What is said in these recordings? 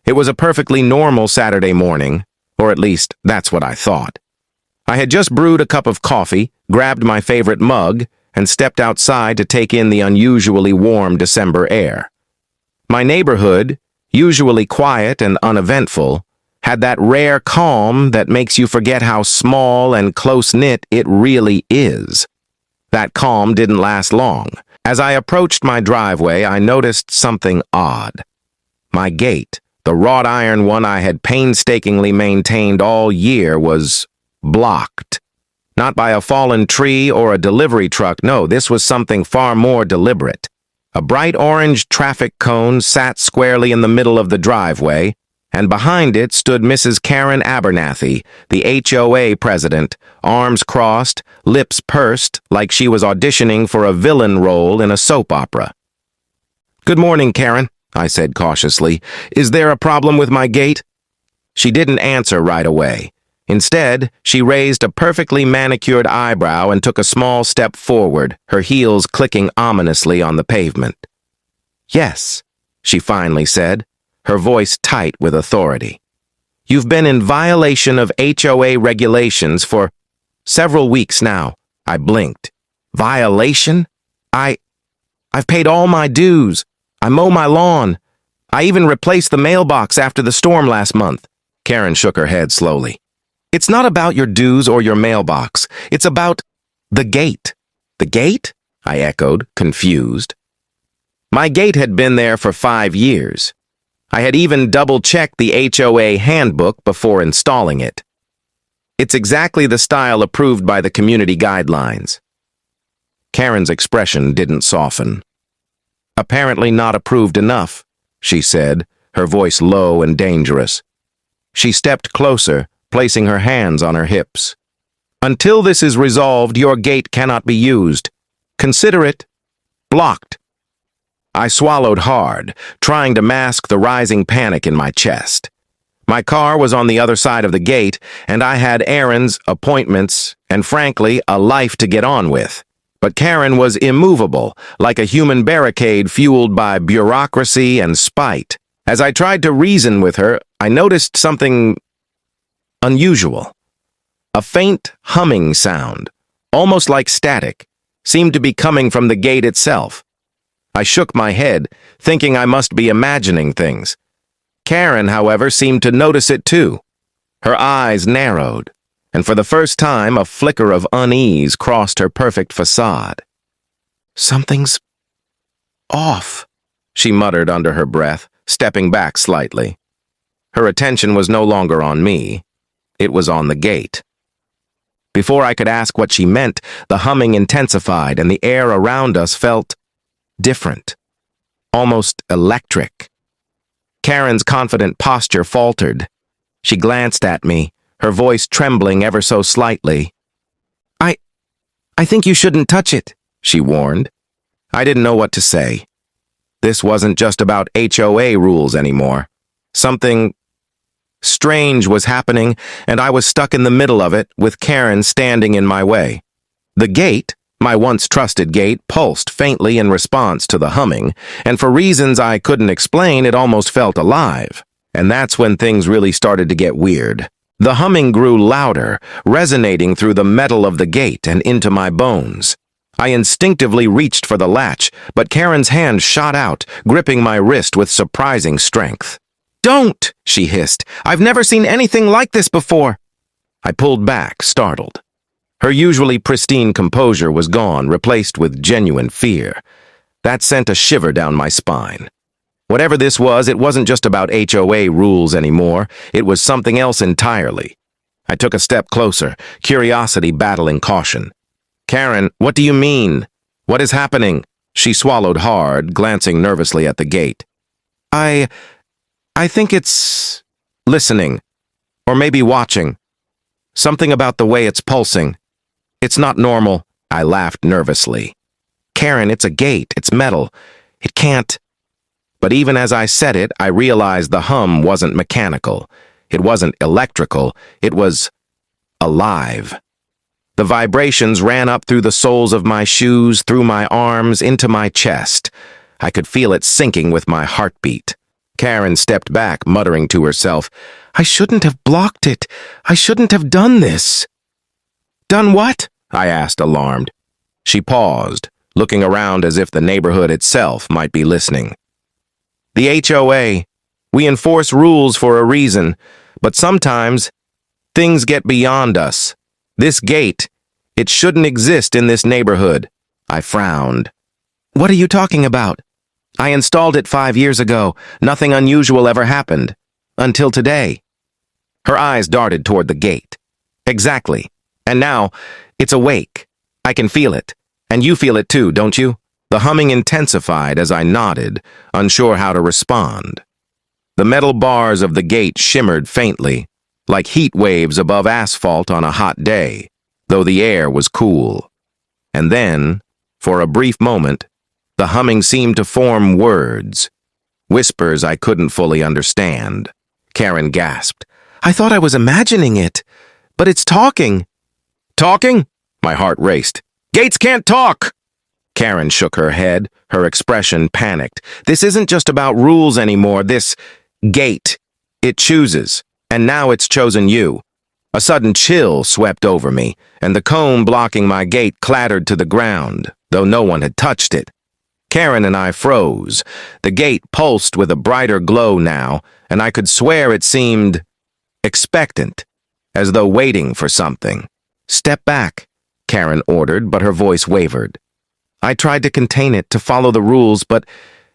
It was a perfectly normal Saturday morning, or at least that's what I thought. I had just brewed a cup of coffee, grabbed my favorite mug, and stepped outside to take in the unusually warm December air. My neighborhood, usually quiet and uneventful, had that rare calm that makes you forget how small and close-knit it really is. That calm didn't last long. As I approached my driveway, I noticed something odd. My gate, the wrought iron one I had painstakingly maintained all year, was blocked. Not by a fallen tree or a delivery truck, no, this was something far more deliberate. A bright orange traffic cone sat squarely in the middle of the driveway, and behind it stood Mrs. Keran Abernathy, the HOA president, arms crossed, lips pursed, like she was auditioning for a villain role in a soap opera. "Good morning, Keran," I said cautiously. "Is there a problem with my gate?" She didn't answer right away. Instead, she raised a perfectly manicured eyebrow and took a small step forward, her heels clicking ominously on the pavement. "Yes," she finally said, her voice tight with authority. "You've been in violation of HOA regulations for several weeks now." I blinked. "Violation? I've paid all my dues. I mow my lawn. I even replaced the mailbox after the storm last month." Keran shook her head slowly. "It's not about your dues or your mailbox. It's about the gate." "The gate?" I echoed, confused. My gate had been there for 5 years. I had even double-checked the HOA handbook before installing it. It's exactly the style approved by the community guidelines. Keran's expression didn't soften. "Apparently not approved enough," she said, her voice low and dangerous. She stepped closer, placing her hands on her hips. "Until this is resolved, your gate cannot be used. Consider it blocked." I swallowed hard, trying to mask the rising panic in my chest. My car was on the other side of the gate, and I had errands, appointments, and frankly, a life to get on with. But Keran was immovable, like a human barricade fueled by bureaucracy and spite. As I tried to reason with her, I noticed something unusual. A faint humming sound, almost like static, seemed to be coming from the gate itself. I shook my head, thinking I must be imagining things. Keran, however, seemed to notice it too. Her eyes narrowed, and for the first time a flicker of unease crossed her perfect facade. "Something's off," she muttered under her breath, stepping back slightly. Her attention was no longer on me. It was on the gate. Before I could ask what she meant, the humming intensified and the air around us felt different, almost electric. Keran's confident posture faltered. She glanced at me, her voice trembling ever so slightly. I think you shouldn't touch it," she warned. I didn't know what to say. This wasn't just about HOA rules anymore. Something strange was happening, and I was stuck in the middle of it, with Keran standing in my way. The gate, my once trusted gate, pulsed faintly in response to the humming, and for reasons I couldn't explain, it almost felt alive. And that's when things really started to get weird. The humming grew louder, resonating through the metal of the gate and into my bones. I instinctively reached for the latch, but Keran's hand shot out, gripping my wrist with surprising strength. "Don't!" she hissed. "I've never seen anything like this before." I pulled back, startled. Her usually pristine composure was gone, replaced with genuine fear. That sent a shiver down my spine. Whatever this was, it wasn't just about HOA rules anymore. It was something else entirely. I took a step closer, curiosity battling caution. "Keran, what do you mean? What is happening?" She swallowed hard, glancing nervously at the gate. I think it's listening, or maybe watching. Something about the way it's pulsing. It's not normal." I laughed nervously. "Keran, it's a gate. It's metal. It can't." But even as I said it, I realized the hum wasn't mechanical. It wasn't electrical. It was alive. The vibrations ran up through the soles of my shoes, through my arms, into my chest. I could feel it sinking with my heartbeat. Karen stepped back, muttering to herself, "I shouldn't have blocked it. I shouldn't have done this." "Done what?" I asked, alarmed. She paused, looking around as if the neighborhood itself might be listening. "The HOA. We enforce rules for a reason, but sometimes things get beyond us. This gate, it shouldn't exist in this neighborhood." I frowned. "What are you talking about? I installed it 5 years ago. Nothing unusual ever happened. Until today." Her eyes darted toward the gate. "Exactly. And now, it's awake. I can feel it. And you feel it too, don't you?" The humming intensified as I nodded, unsure how to respond. The metal bars of the gate shimmered faintly, like heat waves above asphalt on a hot day, though the air was cool. And then, for a brief moment, the humming seemed to form words, whispers I couldn't fully understand. Karen gasped. "I thought I was imagining it, but it's talking." "Talking?" My heart raced. "Gates can't talk!" Karen shook her head, her expression panicked. "This isn't just about rules anymore. This gate, it chooses, and now it's chosen you." A sudden chill swept over me, and the cone blocking my gate clattered to the ground, though no one had touched it. Karen and I froze. The gate pulsed with a brighter glow now, and I could swear it seemed expectant, as though waiting for something. "Step back," Karen ordered, but her voice wavered. I tried to contain it, to follow the rules, but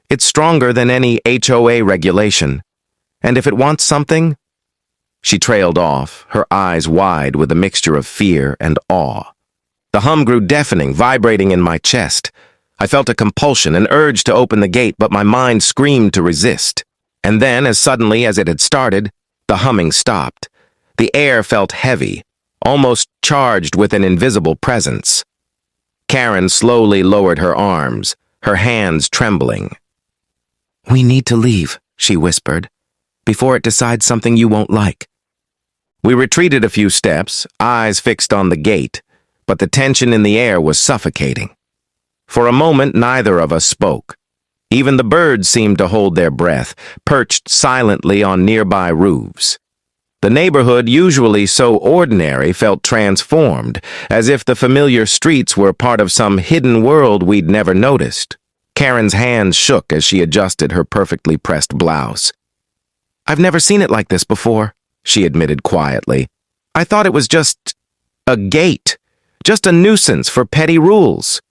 it's stronger than any HOA regulation. And if it wants something... She trailed off, her eyes wide with a mixture of fear and awe. The hum grew deafening, vibrating in my chest. I felt a compulsion, an urge to open the gate, but my mind screamed to resist. And then, as suddenly as it had started, the humming stopped. The air felt heavy, almost charged with an invisible presence. Karen slowly lowered her arms, her hands trembling. "We need to leave," she whispered, "before it decides something you won't like." We retreated a few steps, eyes fixed on the gate, but the tension in the air was suffocating. For a moment, neither of us spoke. Even the birds seemed to hold their breath, perched silently on nearby roofs. The neighborhood, usually so ordinary, felt transformed, as if the familiar streets were part of some hidden world we'd never noticed. Karen's hands shook as she adjusted her perfectly pressed blouse. "I've never seen it like this before," she admitted quietly. "I thought it was just a gate, just a nuisance for petty rules.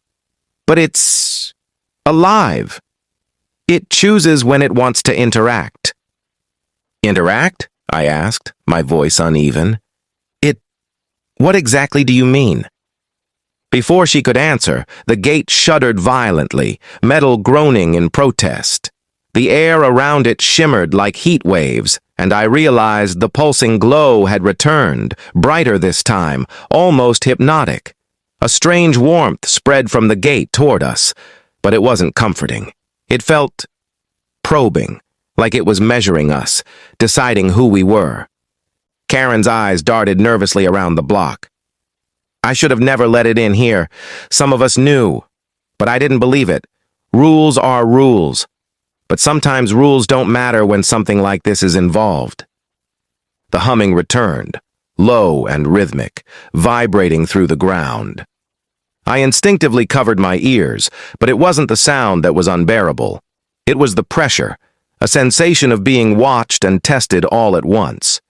But it's alive. It chooses when it wants to interact." "Interact?" I asked, my voice uneven. What exactly do you mean?" Before she could answer, the gate shuddered violently, metal groaning in protest. The air around it shimmered like heat waves, and I realized the pulsing glow had returned, brighter this time, almost hypnotic. A strange warmth spread from the gate toward us, but it wasn't comforting. It felt probing, like it was measuring us, deciding who we were. Karen's eyes darted nervously around the block. "I should have never let it in here. Some of us knew, but I didn't believe it. Rules are rules. But sometimes rules don't matter when something like this is involved." The humming returned, low and rhythmic, vibrating through the ground. I instinctively covered my ears, but it wasn't the sound that was unbearable. It was the pressure, a sensation of being watched and tested all at once.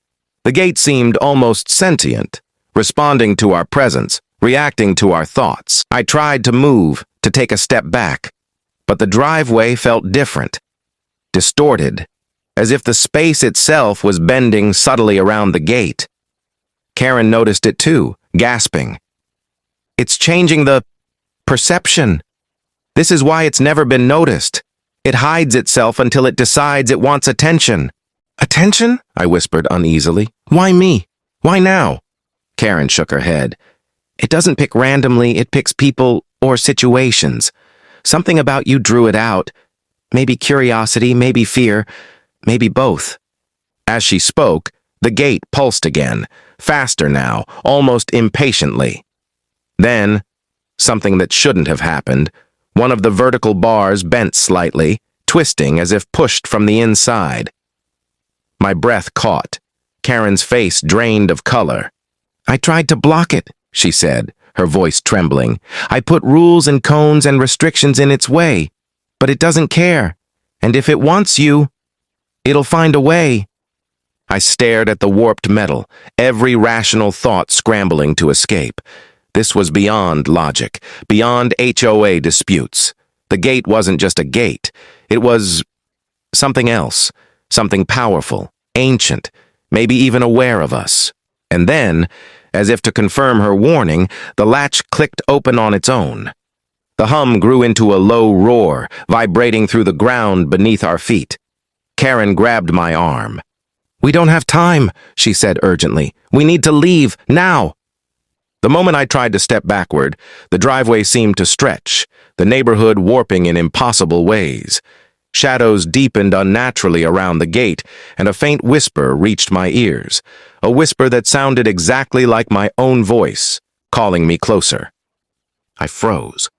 The gate seemed almost sentient, responding to our presence, reacting to our thoughts. I tried to move, to take a step back, but the driveway felt different, distorted, as if the space itself was bending subtly around the gate. Karen noticed it too, gasping. "It's changing the perception. This is why it's never been noticed. It hides itself until it decides it wants attention." "Attention?" I whispered uneasily. "Why me? Why now?" Karen shook her head. "It doesn't pick randomly, it picks people or situations. Something about you drew it out. Maybe curiosity, maybe fear, maybe both." As she spoke, the gate pulsed again, faster now, almost impatiently. Then, something that shouldn't have happened, one of the vertical bars bent slightly, twisting as if pushed from the inside. My breath caught. Keran's face drained of color. "I tried to block it," she said, her voice trembling. "I put rules and cones and restrictions in its way, but it doesn't care. And if it wants you, it'll find a way." I stared at the warped metal, every rational thought scrambling to escape. This was beyond logic, beyond HOA disputes. The gate wasn't just a gate. It was something else, something powerful, ancient, maybe even aware of us. And then, as if to confirm her warning, the latch clicked open on its own. The hum grew into a low roar, vibrating through the ground beneath our feet. Keran grabbed my arm. "We don't have time," she said urgently. "We need to leave, now." The moment I tried to step backward, the driveway seemed to stretch, the neighborhood warping in impossible ways. Shadows deepened unnaturally around the gate, and a faint whisper reached my ears, a whisper that sounded exactly like my own voice, calling me closer. I froze.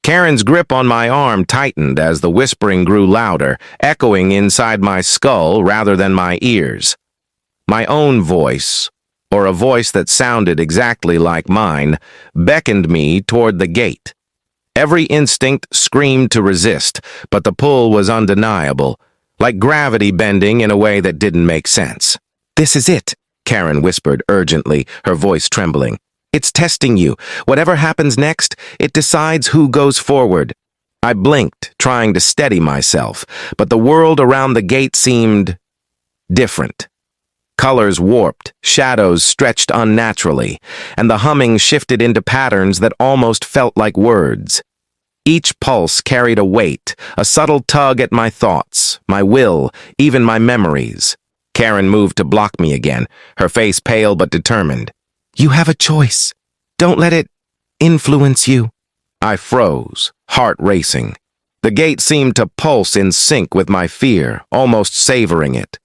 Keran's grip on my arm tightened as the whispering grew louder, echoing inside my skull rather than my ears. My own voice, or a voice that sounded exactly like mine, beckoned me toward the gate. Every instinct screamed to resist, but the pull was undeniable, like gravity bending in a way that didn't make sense. "This is it," Keran whispered urgently, her voice trembling. "It's testing you. Whatever happens next, it decides who goes forward." I blinked, trying to steady myself, but the world around the gate seemed different. Colors warped, shadows stretched unnaturally, and the humming shifted into patterns that almost felt like words. Each pulse carried a weight, a subtle tug at my thoughts, my will, even my memories. Keran moved to block me again, her face pale but determined. "You have a choice. Don't let it influence you." I froze, heart racing. The gate seemed to pulse in sync with my fear, almost savoring it.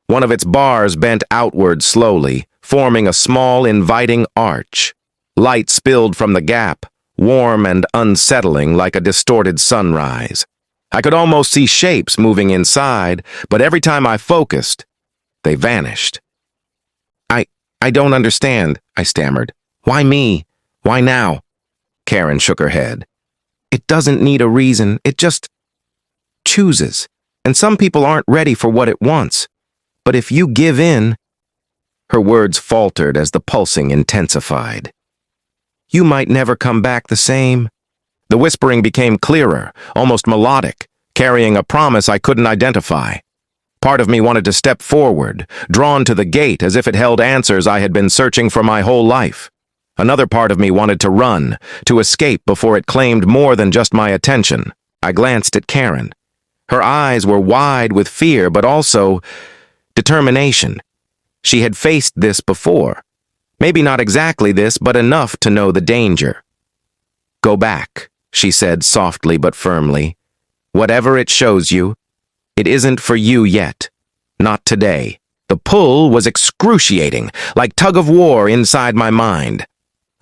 One of its bars bent outward slowly, forming a small, inviting arch. Light spilled from the gap, warm and unsettling like a distorted sunrise. I could almost see shapes moving inside, but every time I focused, they vanished. I don't understand," I stammered. "Why me? Why now?" Keran shook her head. "It doesn't need a reason, it just chooses. And some people aren't ready for what it wants. But if you give in..." Her words faltered as the pulsing intensified. "You might never come back the same." The whispering became clearer, almost melodic, carrying a promise I couldn't identify. Part of me wanted to step forward, drawn to the gate as if it held answers I had been searching for my whole life. Another part of me wanted to run, to escape before it claimed more than just my attention. I glanced at Keran. Her eyes were wide with fear, but also determination. She had faced this before. Maybe not exactly this, but enough to know the danger. "Go back," she said softly but firmly. "Whatever it shows you, it isn't for you yet. Not today." The pull was excruciating, like tug-of-war inside my mind.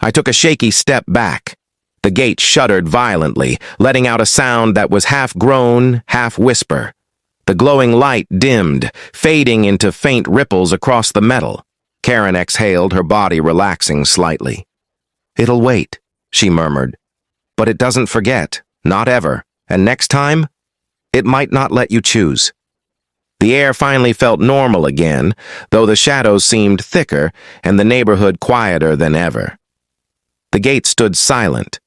I took a shaky step back. The gate shuddered violently, letting out a sound that was half groan, half whisper. The glowing light dimmed, fading into faint ripples across the metal. Keran exhaled, her body relaxing slightly. "It'll wait," she murmured. "But it doesn't forget, not ever. And next time, it might not let you choose." The air finally felt normal again, though the shadows seemed thicker and the neighborhood quieter than ever. The gate stood silent,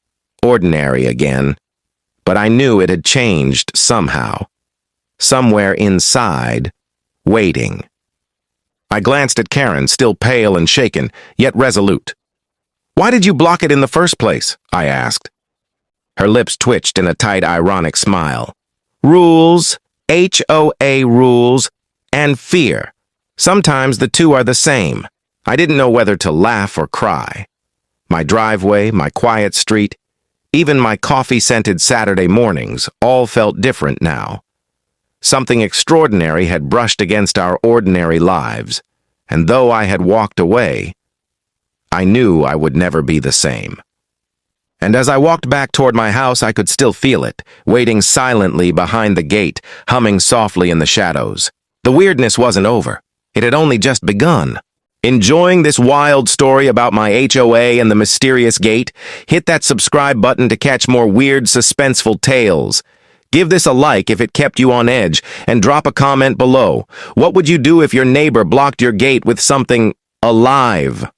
ordinary again, but I knew it had changed somehow. Somewhere inside, waiting. I glanced at Keran, still pale and shaken, yet resolute. "Why did you block it in the first place?" I asked. Her lips twitched in a tight, ironic smile. "Rules, HOA rules, and fear. Sometimes the two are the same." I didn't know whether to laugh or cry. My driveway, my quiet street, even my coffee-scented Saturday mornings all felt different now. Something extraordinary had brushed against our ordinary lives, and though I had walked away, I knew I would never be the same. And as I walked back toward my house, I could still feel it, waiting silently behind the gate, humming softly in the shadows. The weirdness wasn't over. It had only just begun. Enjoying this wild story about my HOA and the mysterious gate? Hit that subscribe button to catch more weird, suspenseful tales. Give this a like if it kept you on edge, and drop a comment below. What would you do if your neighbor blocked your gate with something alive?